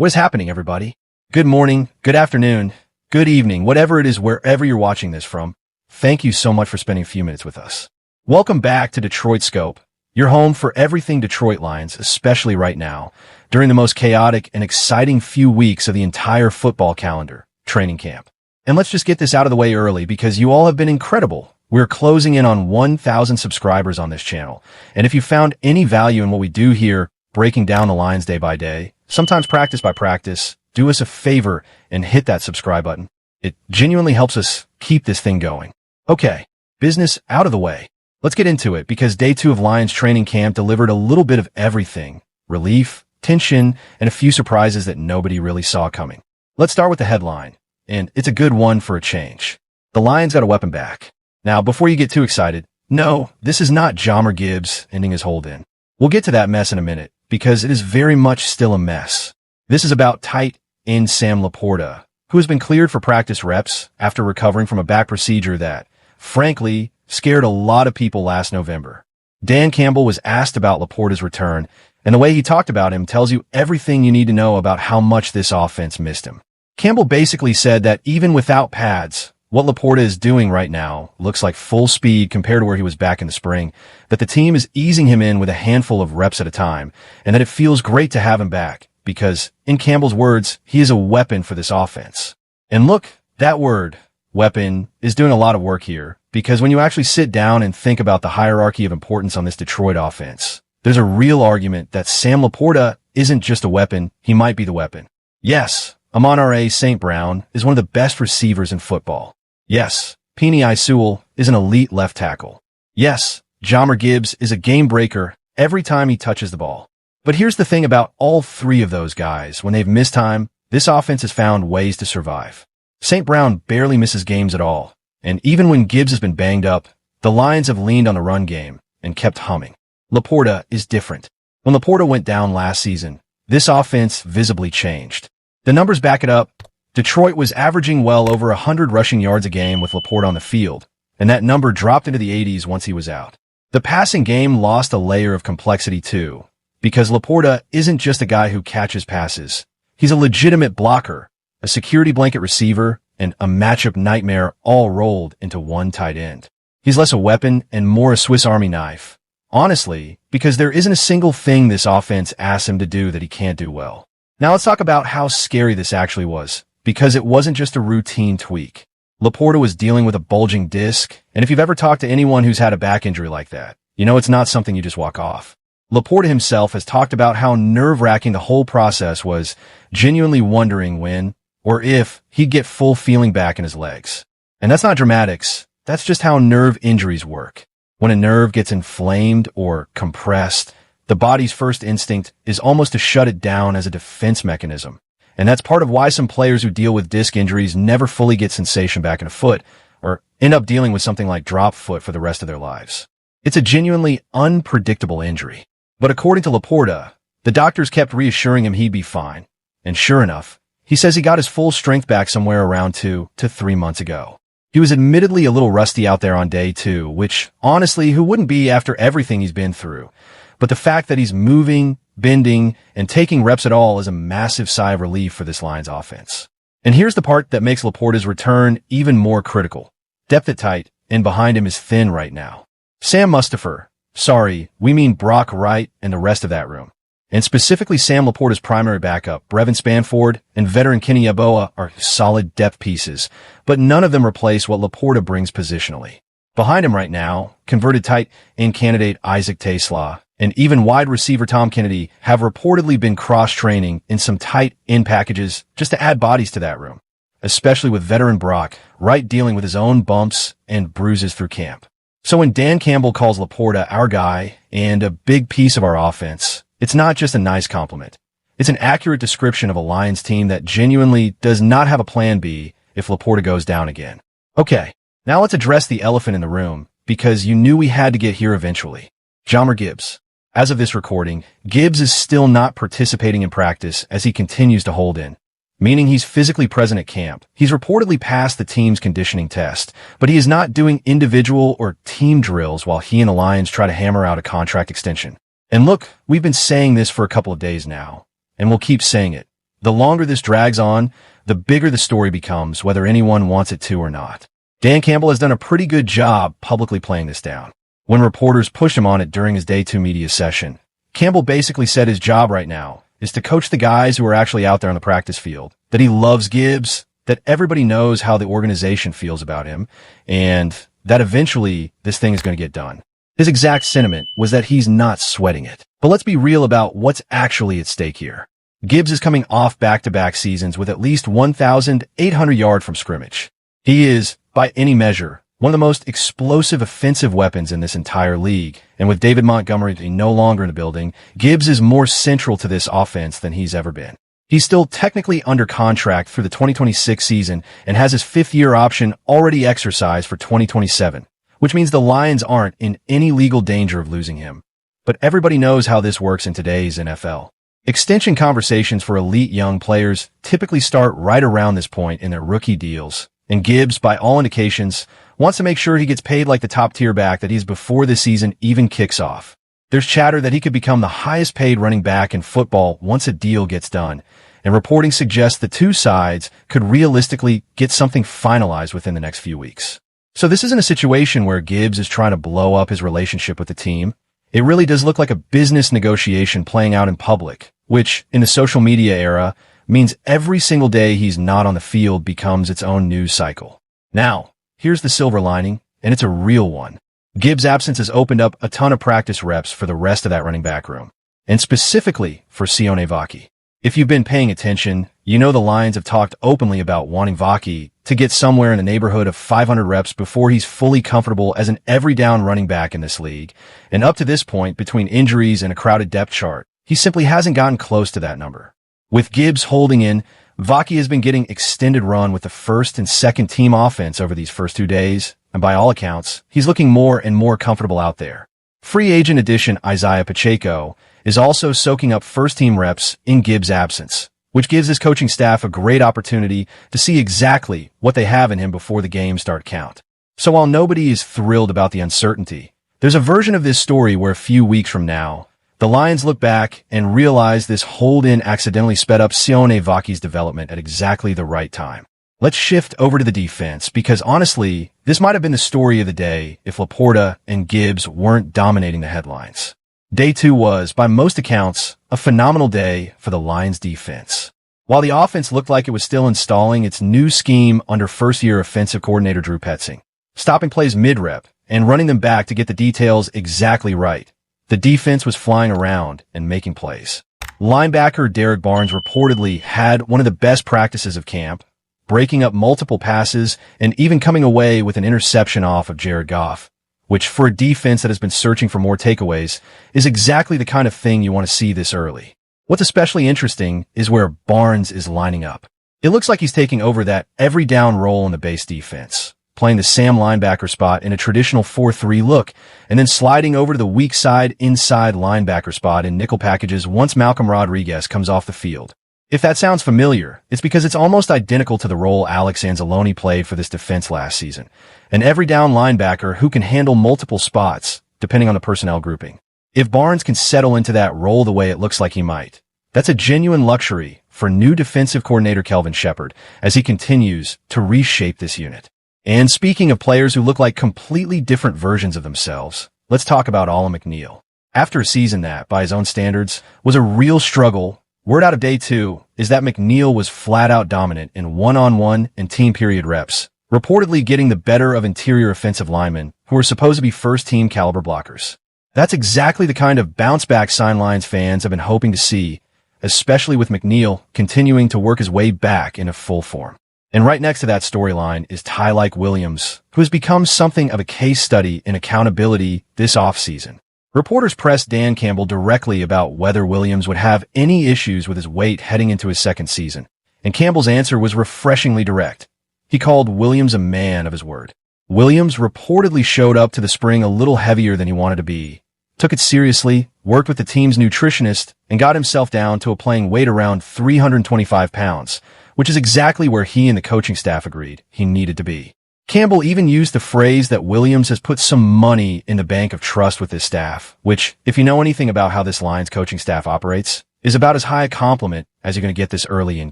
What is happening, everybody? Good morning, good afternoon, good evening, whatever it is, wherever you're watching this from. Thank you so much for spending a few minutes with us. Welcome back to Detroit Scope, your home for everything Detroit Lions, especially right now, during the most chaotic and exciting few weeks of the entire football calendar, training camp. And let's just get this out of the way early because you all have been incredible. We're closing in on 1,000 subscribers on this channel. And if you found any value in what we do here, breaking down the Lions day by day, sometimes practice by practice, do us a favor and hit that subscribe button. It genuinely helps us keep this thing going. Okay, business out of the way. Let's get into it because day 2 of Lions training camp delivered a little bit of everything. Relief, tension, and a few surprises that nobody really saw coming. Let's start with the headline, and it's a good one for a change. The Lions got a weapon back. Now, before you get too excited, no, this is not Jahmyr Gibbs ending his hold-in. We'll get to that mess in a minute because it is very much still a mess. This is about tight end Sam LaPorta, who has been cleared for practice reps after recovering from a back procedure that, frankly, scared a lot of people last November. Dan Campbell was asked about LaPorta's return, and the way he talked about him tells you everything you need to know about how much this offense missed him. Campbell basically said that even without pads, what LaPorta is doing right now looks like full speed compared to where he was back in the spring, that the team is easing him in with a handful of reps at a time, and that it feels great to have him back because, in Campbell's words, he is a weapon for this offense. And look, that word, weapon, is doing a lot of work here because when you actually sit down and think about the hierarchy of importance on this Detroit offense, there's a real argument that Sam LaPorta isn't just a weapon, he might be the weapon. Yes, Amon-Ra St. Brown is one of the best receivers in football. Yes, Penei Sewell is an elite left tackle. Yes, Jahmyr Gibbs is a game breaker every time he touches the ball. But here's the thing about all three of those guys. When they've missed time, this offense has found ways to survive. St. Brown barely misses games at all. And even when Gibbs has been banged up, the Lions have leaned on the run game and kept humming. LaPorta is different. When LaPorta went down last season, this offense visibly changed. The numbers back it up. Detroit was averaging well over 100 rushing yards a game with LaPorta on the field, and that number dropped into the 80s once he was out. The passing game lost a layer of complexity too, because LaPorta isn't just a guy who catches passes. He's a legitimate blocker, a security blanket receiver, and a matchup nightmare all rolled into one tight end. He's less a weapon and more a Swiss Army knife. Honestly, because there isn't a single thing this offense asks him to do that he can't do well. Now let's talk about how scary this actually was, because it wasn't just a routine tweak. LaPorta was dealing with a bulging disc, and if you've ever talked to anyone who's had a back injury like that, you know it's not something you just walk off. LaPorta himself has talked about how nerve-wracking the whole process was, genuinely wondering when, or if, he'd get full feeling back in his legs. And that's not dramatics, that's just how nerve injuries work. When a nerve gets inflamed or compressed, the body's first instinct is almost to shut it down as a defense mechanism. And that's part of why some players who deal with disc injuries never fully get sensation back in a foot, or end up dealing with something like drop foot for the rest of their lives. It's a genuinely unpredictable injury. But according to LaPorta, the doctors kept reassuring him he'd be fine. And sure enough, he says he got his full strength back somewhere around 2 to 3 months ago. He was admittedly a little rusty out there on day 2, which, honestly, who wouldn't be after everything he's been through? But the fact that he's moving, bending, and taking reps at all is a massive sigh of relief for this Lions offense. And here's the part that makes LaPorta's return even more critical. Depth at tight, and behind him is thin right now. Sam Mustipher, sorry, we mean Brock Wright and the rest of that room. And specifically Sam LaPorta's primary backup, Brevin Spanford, and veteran Kenny Yeboah are solid depth pieces, but none of them replace what LaPorta brings positionally. Behind him right now, converted tight end candidate Isaac Taslaw, and even wide receiver Tom Kennedy have reportedly been cross-training in some tight end packages just to add bodies to that room, especially with veteran Brock Wright dealing with his own bumps and bruises through camp. So when Dan Campbell calls LaPorta our guy and a big piece of our offense, it's not just a nice compliment. It's an accurate description of a Lions team that genuinely does not have a plan B if LaPorta goes down again. Okay, now let's address the elephant in the room, because you knew we had to get here eventually. Jahmyr Gibbs. As of this recording, Gibbs is still not participating in practice as he continues to hold in, meaning he's physically present at camp. He's reportedly passed the team's conditioning test, but he is not doing individual or team drills while he and the Lions try to hammer out a contract extension. And look, we've been saying this for a couple of days now, and we'll keep saying it. The longer this drags on, the bigger the story becomes, whether anyone wants it to or not. Dan Campbell has done a pretty good job publicly playing this down. When reporters pushed him on it during his Day 2 media session, Campbell basically said his job right now is to coach the guys who are actually out there on the practice field, that he loves Gibbs, that everybody knows how the organization feels about him, and that eventually this thing is going to get done. His exact sentiment was that he's not sweating it. But let's be real about what's actually at stake here. Gibbs is coming off back-to-back seasons with at least 1,800 yards from scrimmage. He is, by any measure, one of the most explosive offensive weapons in this entire league, and with David Montgomery no longer in the building, Gibbs is more central to this offense than he's ever been. He's still technically under contract through the 2026 season and has his fifth-year option already exercised for 2027, which means the Lions aren't in any legal danger of losing him. But everybody knows how this works in today's NFL. Extension conversations for elite young players typically start right around this point in their rookie deals, and Gibbs, by all indications, wants to make sure he gets paid like the top-tier back that he's before the season even kicks off. There's chatter that he could become the highest-paid running back in football once a deal gets done, and reporting suggests the two sides could realistically get something finalized within the next few weeks. So this isn't a situation where Gibbs is trying to blow up his relationship with the team. It really does look like a business negotiation playing out in public, which, in the social media era, means every single day he's not on the field becomes its own news cycle. Now, here's the silver lining, and it's a real one. Gibbs' absence has opened up a ton of practice reps for the rest of that running back room, and specifically for Sione Vaki. If you've been paying attention, you know the Lions have talked openly about wanting Vaki to get somewhere in the neighborhood of 500 reps before he's fully comfortable as an every-down running back in this league, and up to this point, between injuries and a crowded depth chart, he simply hasn't gotten close to that number. With Gibbs holding in, Vaki has been getting extended run with the first and second team offense over these first 2 days, and by all accounts, he's looking more and more comfortable out there. Free agent addition Isaiah Pacheco is also soaking up first-team reps in Gibbs' absence, which gives his coaching staff a great opportunity to see exactly what they have in him before the games start count. So while nobody is thrilled about the uncertainty, there's a version of this story where a few weeks from now, the Lions look back and realize this hold-in accidentally sped up Sione Vaki's development at exactly the right time. Let's shift over to the defense, because honestly, this might have been the story of the day if LaPorta and Gibbs weren't dominating the headlines. Day 2 was, by most accounts, a phenomenal day for the Lions defense. While the offense looked like it was still installing its new scheme under first-year offensive coordinator Drew Petzing, stopping plays mid-rep and running them back to get the details exactly right, the defense was flying around and making plays. Linebacker Derrick reportedly had one of the best practices of camp, breaking up multiple passes and even coming away with an interception off of Jared Goff, which for a defense that has been searching for more takeaways is exactly the kind of thing you want to see this early. What's especially interesting is where Barnes is lining up. It looks like he's taking over that every down role in the base defense, playing the Sam linebacker spot in a traditional 4-3 look, and then sliding over to the weak side inside linebacker spot in nickel packages once Malcolm Rodriguez comes off the field. If that sounds familiar, it's because it's almost identical to the role Alex Anzalone played for this defense last season, an every down linebacker who can handle multiple spots, depending on the personnel grouping. If Barnes can settle into that role the way it looks like he might, that's a genuine luxury for new defensive coordinator Kelvin Shepard as he continues to reshape this unit. And speaking of players who look like completely different versions of themselves, let's talk about Alim McNeill. After a season that, by his own standards, was a real struggle, word out of Day 2 is that McNeill was flat-out dominant in one-on-one and team period reps, reportedly getting the better of interior offensive linemen who are supposed to be first-team caliber blockers. That's exactly the kind of bounce-back sign Lions fans have been hoping to see, especially with McNeill continuing to work his way back into full form. And right next to that storyline is Tyleik Williams, who has become something of a case study in accountability this offseason. Reporters pressed Dan Campbell directly about whether Williams would have any issues with his weight heading into his second season, and Campbell's answer was refreshingly direct. He called Williams a man of his word. Williams reportedly showed up to the spring a little heavier than he wanted to be, took it seriously, worked with the team's nutritionist, and got himself down to a playing weight around 325 pounds, which is exactly where he and the coaching staff agreed he needed to be. Campbell even used the phrase that Williams has put some money in the bank of trust with his staff, which, if you know anything about how this Lions coaching staff operates, is about as high a compliment as you're going to get this early in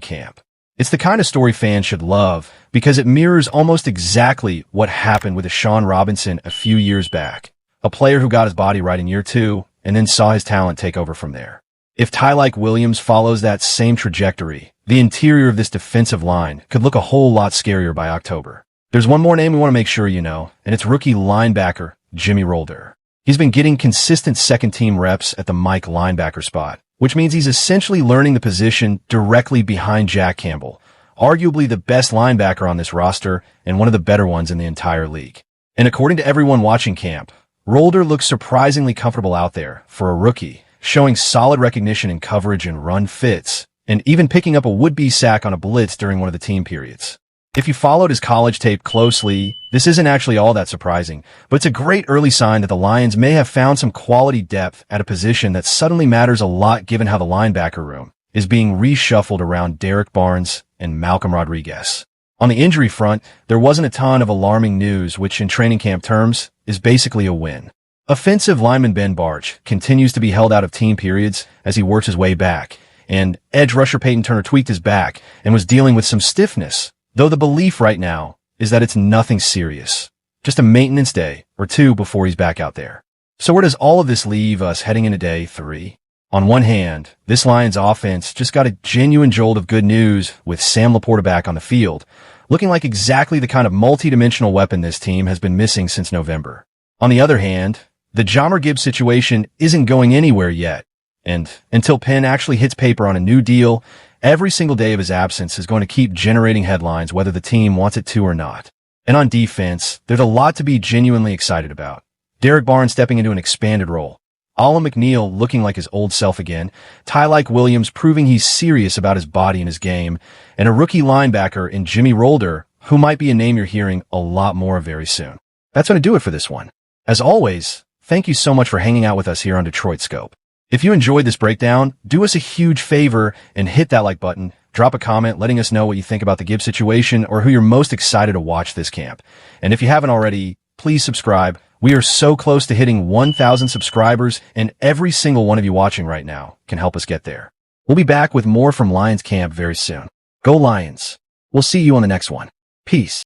camp. It's the kind of story fans should love because it mirrors almost exactly what happened with Deshaun Robinson a few years back, a player who got his body right in year 2 and then saw his talent take over from there. If Tyreek Williams follows that same trajectory, the interior of this defensive line could look a whole lot scarier by October. There's one more name we want to make sure you know, and it's rookie linebacker Jahmyr Gibbs. He's been getting consistent second-team reps at the Mike linebacker spot, which means he's essentially learning the position directly behind Jack Campbell, arguably the best linebacker on this roster and one of the better ones in the entire league. And according to everyone watching camp, Gibbs looks surprisingly comfortable out there for a rookie, showing solid recognition in coverage and run fits, and even picking up a would-be sack on a blitz during one of the team periods. If you followed his college tape closely, this isn't actually all that surprising, but it's a great early sign that the Lions may have found some quality depth at a position that suddenly matters a lot given how the linebacker room is being reshuffled around Derrick Barnes and Malcolm Rodriguez. On the injury front, there wasn't a ton of alarming news, which in training camp terms is basically a win. Offensive lineman Ben Barch continues to be held out of team periods as he works his way back, and edge rusher Peyton Turner tweaked his back and was dealing with some stiffness, though the belief right now is that it's nothing serious, just a maintenance day or 2 before he's back out there. So where does all of this leave us heading into day 3? On one hand, this Lions offense just got a genuine jolt of good news with Sam LaPorta back on the field, looking like exactly the kind of multi-dimensional weapon this team has been missing since November. On the other hand, the Jahmyr Gibbs situation isn't going anywhere yet, and until Penn actually hits paper on a new deal, every single day of his absence is going to keep generating headlines whether the team wants it to or not. And on defense, there's a lot to be genuinely excited about. Derrick Barnes stepping into an expanded role, Alim looking like his old self again, Tyreek Williams proving he's serious about his body and his game, and a rookie linebacker in Jahmyr Gibbs, who might be a name you're hearing a lot more of very soon. That's going to do it for this one. As always, thank you so much for hanging out with us here on Detroit Scope. If you enjoyed this breakdown, do us a huge favor and hit that like button, drop a comment letting us know what you think about the Gibbs situation or who you're most excited to watch this camp. And if you haven't already, please subscribe. We are so close to hitting 1,000 subscribers, and every single one of you watching right now can help us get there. We'll be back with more from Lions Camp very soon. Go Lions! We'll see you on the next one. Peace.